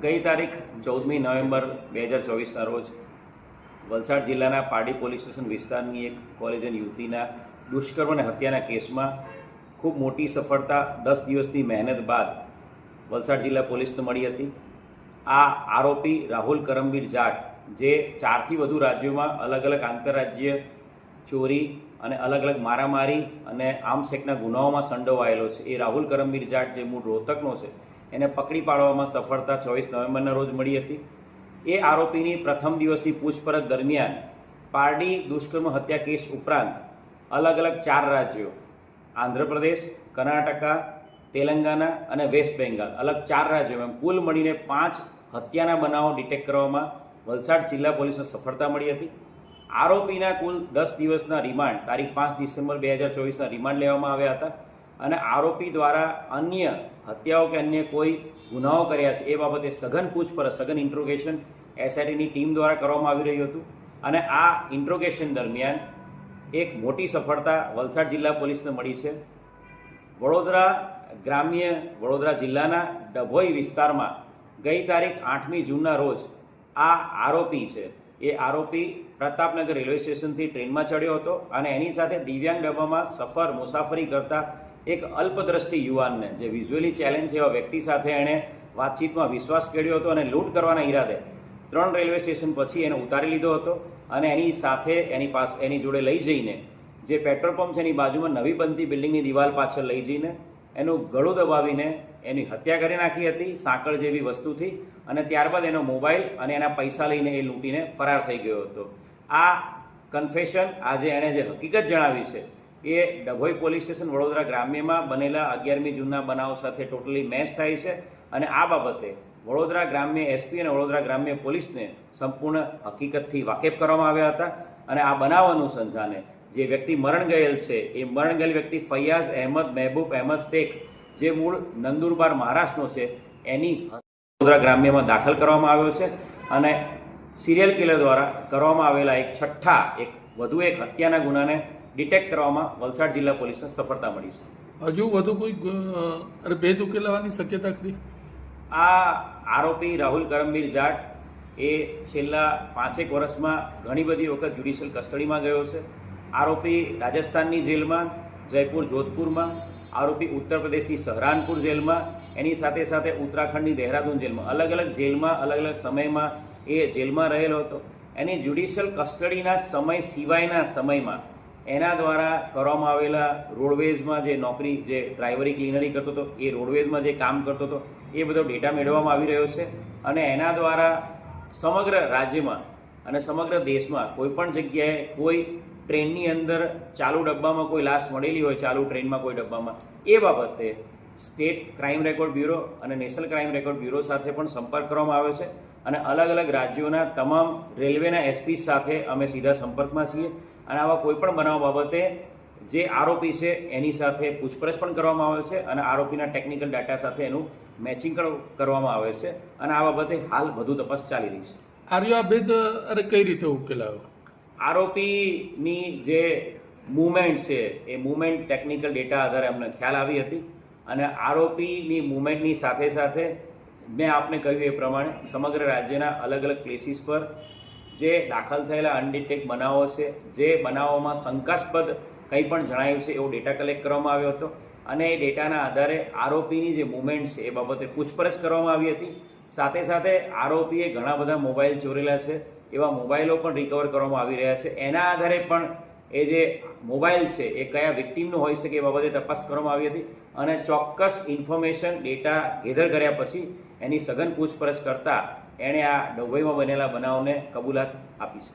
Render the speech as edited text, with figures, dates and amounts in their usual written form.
ગઈ તારીખ 14મી નવેમ્બર 2024ના રોજ વલસાડ જિલ્લાના પારડી પોલીસ સ્ટેશન વિસ્તારની એક કોલેજન યુવતીના દુષ્કર્મ અને હત્યાના કેસમાં ખૂબ મોટી સફળતા 10 દિવસની મહેનત બાદ વલસાડ જિલ્લા પોલીસને મળી હતી. આ આરોપી રાહુલ કરમબીર જાટ, જે 4થી વધુ રાજ્યોમાં અલગ અલગ આંતરરાજ્ય ચોરી અને અલગ અલગ મારામારી અને આર્મ્સ એક્ટના ગુનાઓમાં સંડોવાયેલો છે, એ રાહુલ કરમબીર જાટ, જે મૂળ રોહતકનો છે, એને પકડી પાડવામાં સફળતા 24 નવેમ્બરના રોજ મળી હતી. એ આરોપીની પ્રથમ દિવસની પૂછપરછ દરમિયાન પારડી દુષ્કર્મ હત્યા કેસ ઉપરાંત અલગ અલગ 4 રાજ્યો આંધ્રપ્રદેશ, કર્ણાટકા, તેલંગાના અને વેસ્ટ બેંગાલ, અલગ 4 રાજ્યોમાં કુલ મળીને 5 હત્યાના બનાવો ડિટેક્ટ કરવામાં વલસાડ જિલ્લા પોલીસને સફળતા મળી હતી. આરોપીના કુલ 10 દિવસના રિમાન્ડ તારીખ 5 ડિસેમ્બર 2024ના રિમાન્ડ લેવામાં આવ્યા હતા અને આરોપી દ્વારા અન્ય હત્યાઓ કે અન્ય કોઈ ગુનાઓ કર્યા છે એ બાબતે સઘન પૂછપરછ, સઘન ઇન્ટ્રોગેશન એસઆઈટીની ટીમ દ્વારા કરવામાં આવી રહ્યું હતું. અને આ ઇન્ટ્રોગેશન દરમિયાન એક મોટી સફળતા વલસાડ જિલ્લા પોલીસને મળી છે. વડોદરા જિલ્લાના ડભોઈ વિસ્તારમાં ગઈ તારીખ 8મી જૂનના રોજ આ આરોપી છે, એ આરોપી પ્રતાપનગર રેલવે સ્ટેશનથી ટ્રેનમાં ચડ્યો હતો અને એની સાથે દિવ્યાંગ ડબ્બામાં મુસાફરી કરતા એક અલ્પદ્રષ્ટિ યુવાનને, જે વિઝ્યુઅલી ચેલેન્જ છે એવા વ્યક્તિ સાથે એણે વાતચીતમાં વિશ્વાસ કર્યો હતો અને લૂંટ કરવાના ઈરાદે 3 રેલવે સ્ટેશન પછી એને ઉતારી લીધો હતો અને એની સાથે એની જોડે લઈ જઈને જે પેટ્રોલ પંપ છે એની બાજુમાં નવી બનતી બિલ્ડિંગની દિવાલ પાછળ લઈ જઈને એનું ગળું દબાવીને એની હત્યા કરી નાખી હતી સાંકળ જેવી વસ્તુથી, અને ત્યારબાદ એનો મોબાઈલ અને એના પૈસા લઈને એ લૂંટીને ફરાર થઈ ગયો હતો. આ કન્ફેશન, આજે એણે જે હકીકત જણાવી છે, એ ડભોઈ પોલીસ સ્ટેશન વડોદરા ગ્રામ્યમાં બનેલા 11મી જૂનના બનાવ સાથે ટોટલી મેચ થાય છે અને આ બાબતે વડોદરા ગ્રામ્ય એસપી અને વડોદરા ગ્રામ્ય પોલીસને સંપૂર્ણ હકીકતથી વાકેફ કરવામાં આવ્યા હતા. અને આ બનાવ અનુસંધાને જે વ્યક્તિ મરણ ગયેલ છે, એ મરણ ગયેલ વ્યક્તિ ફૈયાઝ અહેમદ મહેબૂબ અહેમદ શેખ, જે મૂળ નંદુરબાર મહારાષ્ટ્રનો છે, એની વડોદરા ગ્રામ્યમાં દાખલ કરવામાં આવ્યો છે અને સિરિયલ કિલર દ્વારા કરવામાં આવેલા વધુ એક હત્યાના ગુનાને ડિટેક્ટ કરવામાં વલસાડ જિલ્લા પોલીસને સફળતા મળી છે. હજુ વધુ કોઈ ભેદ ઉકેલવાની શક્યતા ખરી? આ આરોપી રાહુલ કરમબીર જાટ એ છેલ્લા 5 વર્ષમાં ઘણી બધી વખત જ્યુડિશિયલ કસ્ટડીમાં ગયો છે. આરોપી રાજસ્થાનની જેલમાં, જયપુર જોધપુરમાં, આરોપી ઉત્તર પ્રદેશની સહરાનપુર જેલમાં, એની સાથે સાથે ઉત્તરાખંડની દહેરાદૂન જેલમાં, અલગ અલગ જેલમાં અલગ અલગ સમયમાં એ જેલમાં રહેલો હતો. એની જ્યુડિશિયલ કસ્ટડીના સમય સિવાયના સમયમાં એના દ્વારા કરવામાં આવેલા રોડવેઝમાં જે નોકરી, જે ડ્રાઈવરી ક્લીનરી કરતો હતો, એ રોડવેઝમાં જે કામ કરતો હતો, એ બધો ડેટા મેળવવામાં આવી રહ્યો છે. અને એના દ્વારા સમગ્ર રાજ્યમાં અને સમગ્ર દેશમાં કોઈપણ જગ્યાએ કોઈ ટ્રેનની અંદર ચાલુ ડબ્બામાં કોઈ લાશ મળેલી હોય, ચાલુ ટ્રેનમાં કોઈ ડબ્બામાં, એ બાબતે સ્ટેટ ક્રાઇમ રેકોર્ડ બ્યુરો અને નેશનલ ક્રાઇમ રેકોર્ડ બ્યુરો સાથે પણ સંપર્ક કરવામાં આવ્યો છે અને અલગ અલગ રાજ્યોના તમામ રેલવેના એસપી સાથે અમે સીધા સંપર્કમાં છીએ અને આવા કોઈપણ બનાવ બાબતે જે આરોપી છે એની સાથે પૂછપરછ પણ કરવામાં આવે છે અને આરોપીના ટેકનિકલ ડાટા સાથે એનું મેચિંગ કરવામાં આવે છે અને આ બાબતે હાલ વધુ તપાસ ચાલી રહી છે. આર્યો આ ભેદ કઈ રીતે ઉકેલાયો? આરોપીની જે મૂવમેન્ટ છે, એ મૂવમેન્ટ ટેકનિકલ ડેટા આધારે અમને ખ્યાલ આવી હતી અને આરોપીની મૂવમેન્ટની સાથે સાથે મેં આપને કહ્યું એ પ્રમાણે સમગ્ર રાજ્યના અલગ અલગ પ્લેસીસ પર જે દાખલ થયેલા અનડિટેક્ટ બનાવો છે, જે બનાવોમાં શંકાસ્પદ કંઈ પણ જણાયું છે એવો ડેટા કલેક્ટ કરવામાં આવ્યો હતો અને એ ડેટાના આધારે આરોપીની જે મૂવમેન્ટ છે એ બાબતે પૂછપરછ કરવામાં આવી હતી. સાથે સાથે આરોપીએ ઘણા બધા મોબાઈલ ચોરેલા છે, એવા મોબાઈલો પણ રિકવર કરવામાં આવી રહ્યા છે. એના આધારે પણ એ જે મોબાઈલ છે એ કયા વિક્ટીમનો હોઈ શકે એ બાબતે તપાસ કરવામાં આવી હતી અને ચોક્કસ ઇન્ફોર્મેશન ડેટા ગેધર કર્યા પછી એની સઘન પૂછપરછ કરતાં એણે આ ડભોઈમાં બનેલા બનાવને કબૂલાત આપી છે.